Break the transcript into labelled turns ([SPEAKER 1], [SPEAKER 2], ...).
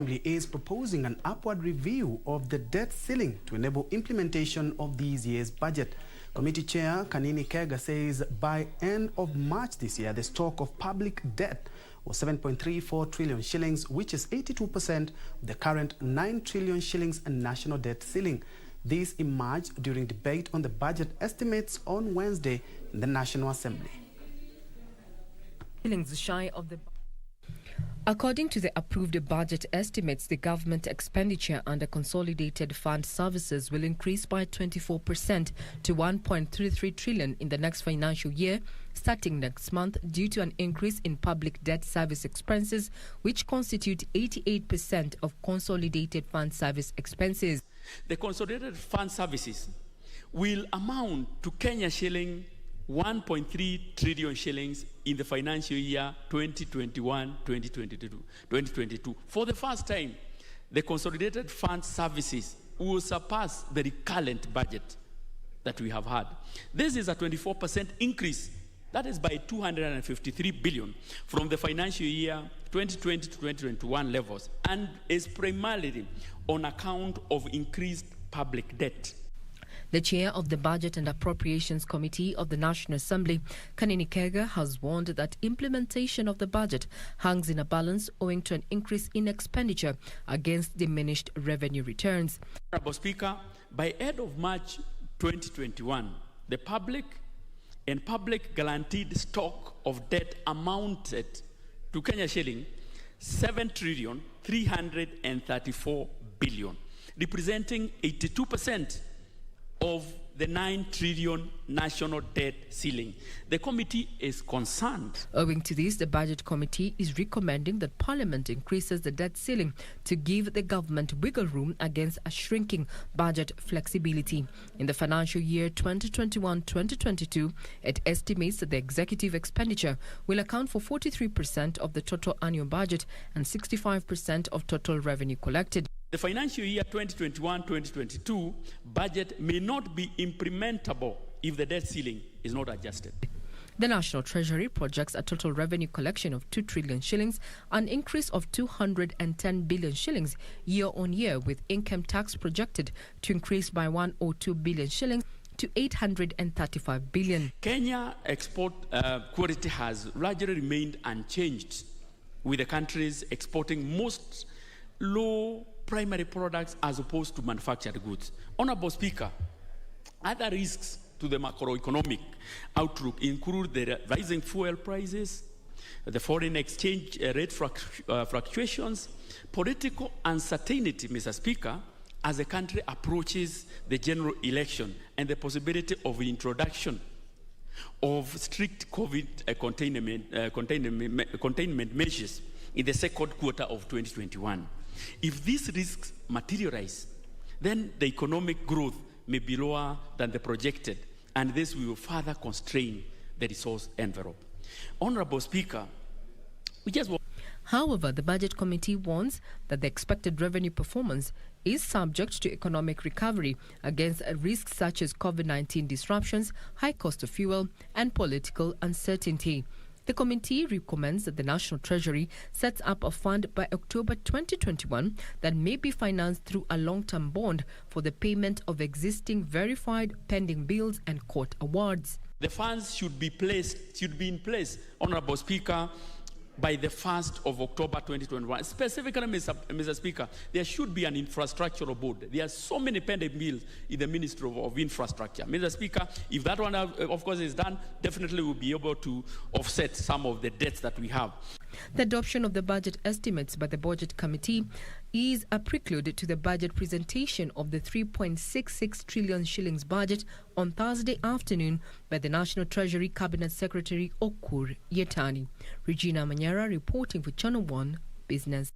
[SPEAKER 1] is proposing an upward review of the debt ceiling to enable implementation of this year's budget. Committee Chair Kanini Kega says by end of March this year, the stock of public debt was 7.34 trillion shillings, which is 82% of the current 9 trillion shillings national debt ceiling. This emerged during debate on the budget estimates on Wednesday in the National Assembly.
[SPEAKER 2] Shillings shy of the... According to the approved budget estimates, the government expenditure under Consolidated Fund Services will increase by 24% to 1.33 trillion in the next financial year, starting next month, due to an increase in public debt service expenses, which constitute 88% of Consolidated Fund Service expenses.
[SPEAKER 3] The Consolidated Fund Services will amount to Kenya shilling 1.3 trillion shillings in the financial year 2021-2022. For the first time, the Consolidated Fund Services will surpass the recurrent budget that we have had. This is a 24% increase. That is by 253 billion from the financial year 2020 to 2021 levels, and is primarily on account of increased public debt.
[SPEAKER 2] The chair of the Budget and Appropriations Committee of the National Assembly, Kanini Kega, has warned that implementation of the budget hangs in a balance owing to an increase in expenditure against diminished revenue returns.
[SPEAKER 3] Honorable Speaker, by end of March 2021, the public and public guaranteed stock of debt amounted to Kenya shilling 7,334 billion, representing 82% of the 9 trillion national debt ceiling. The committee is concerned.
[SPEAKER 2] Owing to this, the Budget Committee is recommending that Parliament increases the debt ceiling to give the government wiggle room against a shrinking budget flexibility. In the financial year 2021-2022, it estimates that the executive expenditure will account for 43% of the total annual budget and 65% of total revenue collected.
[SPEAKER 3] The financial year 2021-2022 budget may not be implementable if the debt ceiling is not adjusted.
[SPEAKER 2] The National Treasury projects a total revenue collection of 2 trillion shillings, an increase of 210 billion shillings year on year, with income tax projected to increase by 102 billion shillings to 835 billion.
[SPEAKER 3] Kenya export quality has largely remained unchanged, with the countries exporting most low primary products as opposed to manufactured goods. Honorable Speaker, other risks to the macroeconomic outlook include the rising fuel prices, the foreign exchange rate fluctuations, political uncertainty, Mr. Speaker, as the country approaches the general election, and the possibility of the introduction of strict COVID containment measures in the second quarter of 2021. If these risks materialize, then the economic growth may be lower than the projected, and this will further constrain the resource envelope. Honorable Speaker,
[SPEAKER 2] However, the Budget Committee warns that the expected revenue performance is subject to economic recovery against risks such as COVID-19 disruptions, high cost of fuel, and political uncertainty. The committee recommends that the National Treasury sets up a fund by October 2021 that may be financed through a long-term bond for the payment of existing verified pending bills and court awards.
[SPEAKER 3] The funds should be in place, Honorable Speaker, by the 1st of October 2021. Specifically, Mr. Speaker, there should be an infrastructural board. There are so many pending bills in the Ministry of Infrastructure. Mr. Speaker, if that one, of course, is done, definitely we'll be able to offset some of the debts that we have.
[SPEAKER 2] The adoption of the budget estimates by the Budget Committee is a prelude to the budget presentation of the 3.66 trillion shillings budget on Thursday afternoon by the National Treasury Cabinet Secretary Okur Yetani. Regina Manyara reporting for Channel 1 Business.